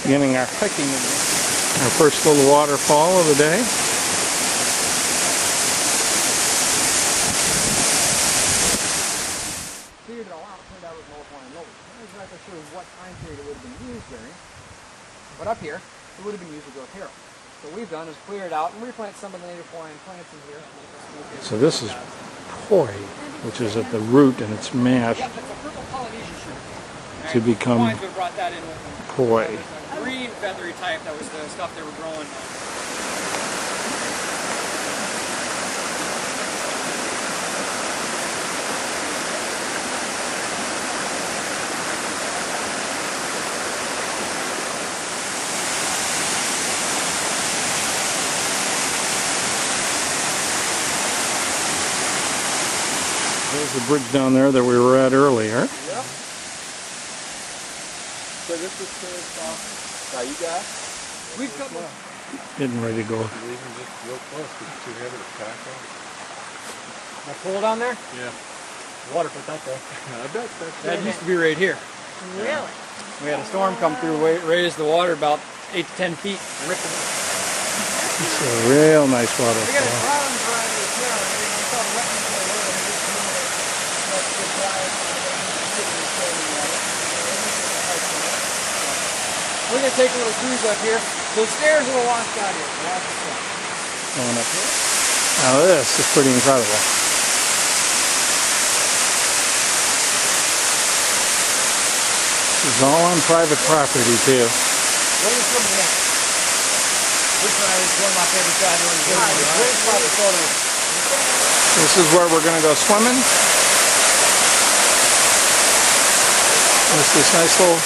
Beginning our hiking, our first little waterfall of the day. Figured it all out, turned out it was low and low. I'm not exactly sure what time period it would have been used during, but up here, it would have been used to grow taro. So what we've done is clear it out and replant some of the native Hawaiian plants in here. So this is poi, which is at the root, and it's mashed to become Hawaiians would have brought that in with them. poi. There's a green feathery type that was the stuff they were growing. There's the bridge down there that we were at earlier. Yep. So this is now you got. We've got one. Getting ready to go. Leaving just real close because it's too heavy to pack on. That pool down there? Yeah. Water put that there. I bet that's That used to be right here. Really? We had a storm come through, raised the water about 8 to 10 feet, and ripped it. It's a real nice We got a waterfall. problem around this here. We saw the wetlands in the road, and we just moved it. That's the drive. We're going to take a little cruise up here. So the stairs are the washed out here. Watch the step. Going up here. Now this is pretty incredible. This is all on private property too. What are you swimming next? This one is one of my favorite guys doing the great spot to photos. This is where we're going to go swimming. There's this nice little